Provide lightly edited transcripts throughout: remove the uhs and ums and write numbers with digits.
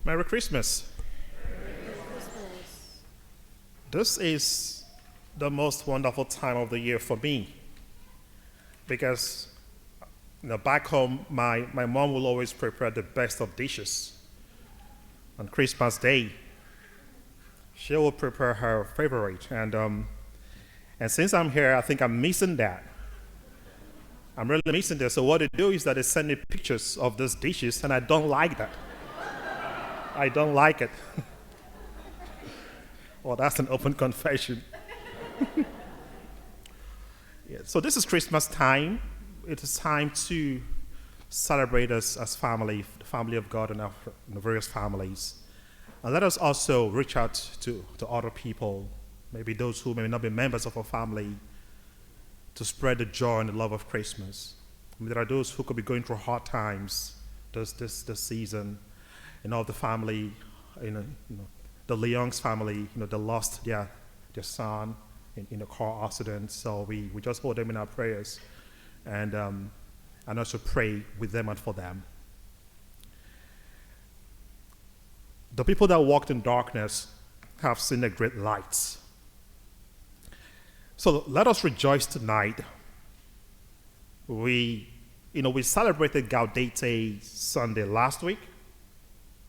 Merry Christmas. Merry Christmas. This is the most wonderful time of the year for me because back home, my mom will always prepare the best of dishes. On Christmas Day, she will prepare her favorite. And since I'm here, I think I'm missing that. I'm really missing that. So what they do is that they send me pictures of those dishes, and I don't like that. I don't like it. Well, that's an open confession. Yeah, so this is Christmas time. It is time to celebrate us as family, the family of God and our various families. And let us also reach out to other people, maybe those who may not be members of our family, to spread the joy and the love of Christmas. I mean, there are those who could be going through hard times this season. Of the family, the Leong's family, they lost their son in a car accident. So we just hold them in our prayers and also pray with them and for them. The people that walked in darkness have seen a great light. So let us rejoice tonight. We celebrated Gaudete Sunday last week.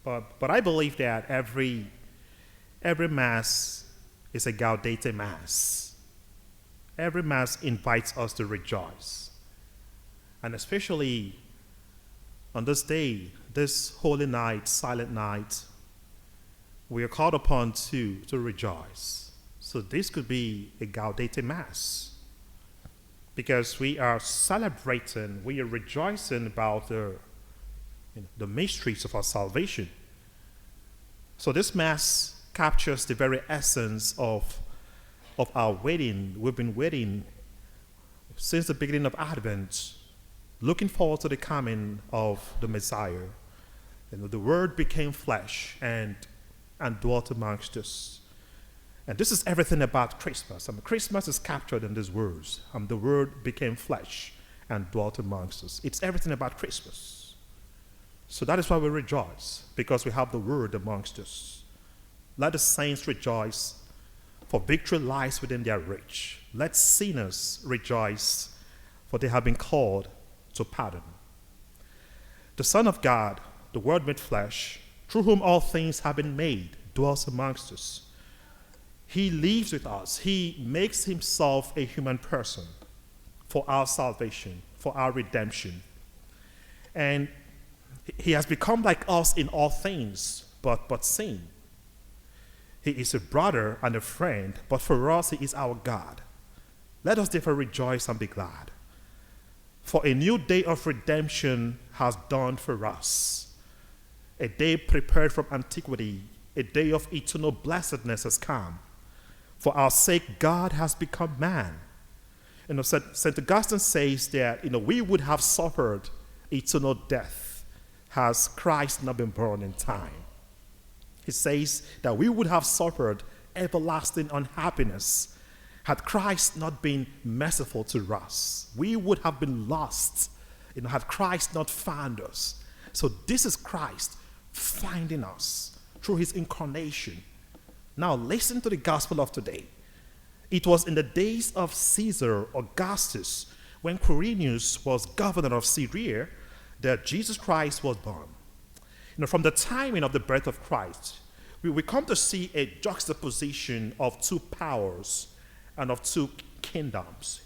But I believe that every Mass is a Gaudete Mass. Every Mass invites us to rejoice. And especially on this day, this holy night, silent night, we are called upon to rejoice. So this could be a Gaudete Mass. Because we are celebrating, we are rejoicing about the mysteries of our salvation. So this Mass captures the very essence of our waiting. We've been waiting since the beginning of Advent, looking forward to the coming of the Messiah. The Word became flesh and dwelt amongst us. And this is everything about Christmas. Christmas is captured in these words. The Word became flesh and dwelt amongst us. It's everything about Christmas. So that is why we rejoice, because we have the Word amongst us. Let the saints rejoice, for victory lies within their reach. Let sinners rejoice, for they have been called to pardon. The Son of God, the Word made flesh, through whom all things have been made, dwells amongst us. He lives with us. He makes himself a human person for our salvation, for our redemption. And he has become like us in all things, but sin. He is a brother and a friend, but for us he is our God. Let us therefore rejoice and be glad. For a new day of redemption has dawned for us. A day prepared from antiquity, a day of eternal blessedness has come. For our sake, God has become man. St. Augustine says that we would have suffered eternal death has Christ not been born in time. He says that we would have suffered everlasting unhappiness had Christ not been merciful to us. We would have been lost, had Christ not found us. So this is Christ finding us through his incarnation. Now listen to the gospel of today. It was in the days of Caesar Augustus, when Quirinius was governor of Syria, that Jesus Christ was born. From the timing of the birth of Christ, we come to see a juxtaposition of two powers and of two kingdoms.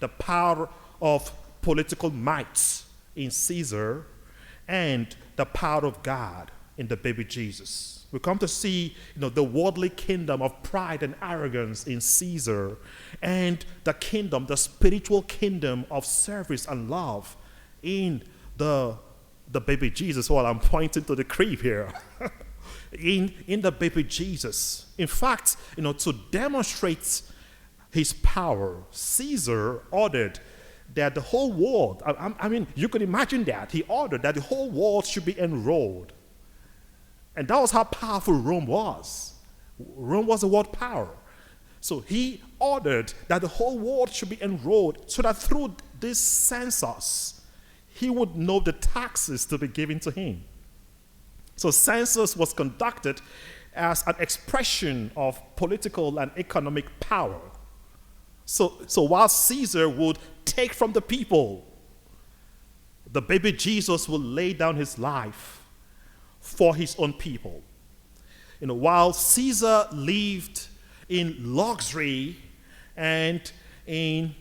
The power of political might in Caesar and the power of God in the baby Jesus. We come to see the worldly kingdom of pride and arrogance in Caesar and the spiritual kingdom of service and love in the baby Jesus. Well, I'm pointing to the crib here. in the baby Jesus. In fact, to demonstrate his power, Caesar ordered that the whole world, you can imagine that. He ordered that the whole world should be enrolled. And that was how powerful Rome was. Rome was a world power. So he ordered that the whole world should be enrolled so that through this census, he would know the taxes to be given to him. So census was conducted as an expression of political and economic power. So while Caesar would take from the people, the baby Jesus will lay down his life for his own people. While Caesar lived in luxury and in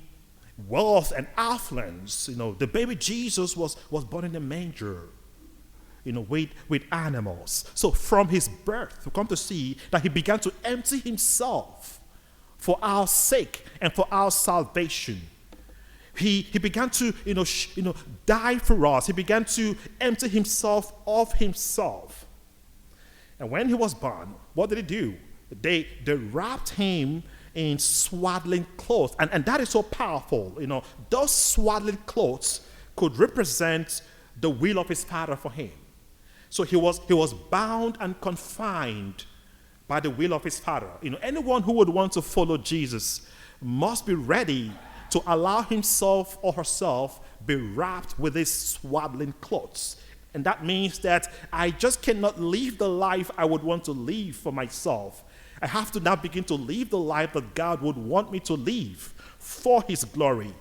wealth and affluence, the baby Jesus was born in a manger, with animals. So from his birth, we come to see that he began to empty himself for our sake and for our salvation. He began to, die for us. He began to empty himself of himself. And when he was born, what did he do? They wrapped him in swaddling clothes. And that is so powerful. Those swaddling clothes could represent the will of his Father for him. So he was bound and confined by the will of his Father. Anyone who would want to follow Jesus must be ready to allow himself or herself be wrapped with these swaddling clothes. And that means that I just cannot live the life I would want to live for myself. I have to now begin to live the life that God would want me to live for his glory.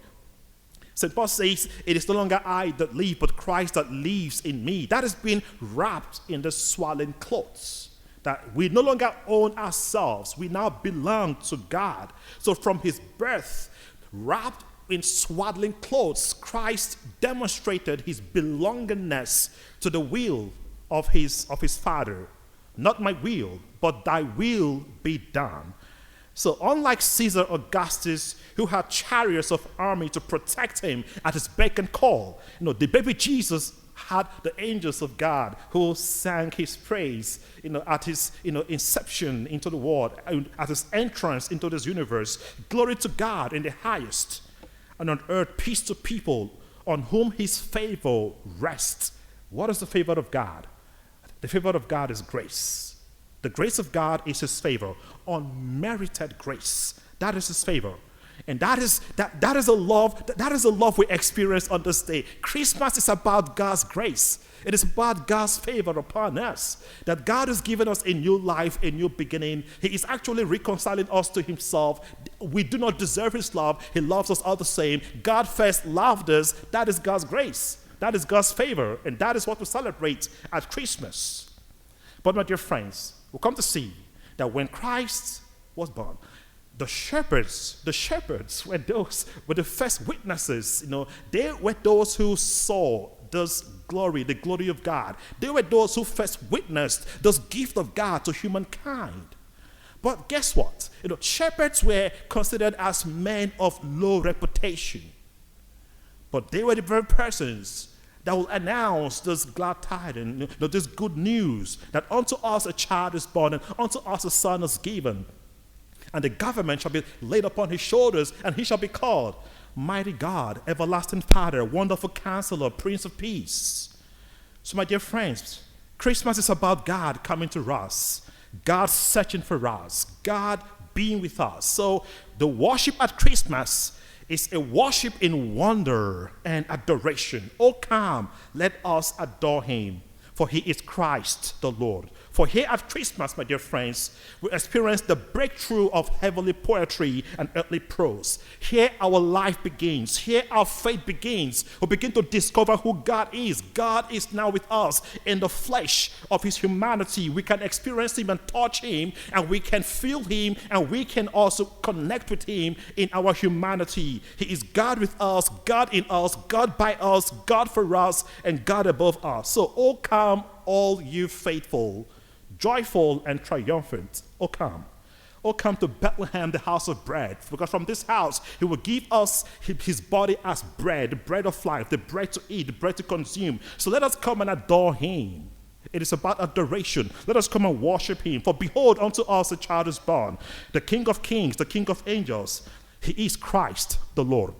St. Paul says, it is no longer I that live, but Christ that lives in me. That has been wrapped in the swaddling clothes. That we no longer own ourselves. We now belong to God. So from his birth, wrapped in swaddling clothes, Christ demonstrated his belongingness to the will of his Father. Not my will, but thy will be done. So unlike Caesar Augustus, who had chariots of army to protect him at his beck and call, the baby Jesus had the angels of God who sang his praise, at his, inception into the world, at his entrance into this universe. Glory to God in the highest, and on earth peace to people on whom his favor rests. What is the favor of God? The favor of God is grace. The grace of God is his favor, unmerited grace. That is his favor. And that is a love we experience on this day. Christmas is about God's grace. It is about God's favor upon us. That God has given us a new life, a new beginning. He is actually reconciling us to himself. We do not deserve his love. He loves us all the same. God first loved us. That is God's grace. That is God's favor. And that is what we celebrate at Christmas. But my dear friends, we'll come to see that when Christ was born, the shepherds were the first witnesses. They were those who saw this glory, the glory of God. They were those who first witnessed this gift of God to humankind. But guess what? Shepherds were considered as men of low reputation. But they were the very persons that will announce this glad tidings, this good news, that unto us a child is born, and unto us a son is given. And the government shall be laid upon his shoulders, and he shall be called Mighty God, Everlasting Father, Wonderful Counselor, Prince of Peace. So my dear friends, Christmas is about God coming to us, God searching for us, God being with us. So the worship at Christmas is a worship in wonder and adoration. Oh, come, let us adore him, for he is Christ the Lord. For here at Christmas, my dear friends, we experience the breakthrough of heavenly poetry and earthly prose. Here our life begins. Here our faith begins. We begin to discover who God is. God is now with us in the flesh of his humanity. We can experience him and touch him, and we can feel him, and we can also connect with him in our humanity. He is God with us, God in us, God by us, God for us, and God above us. So, oh come, all you faithful, joyful and triumphant. Oh come to Bethlehem, the house of bread, because from this house he will give us his body as bread, the bread of life, the bread to eat, the bread to consume. So let us come and adore him. It is about adoration. Let us come and worship him. For behold, unto us a child is born, the King of kings, the King of angels. He is Christ the Lord.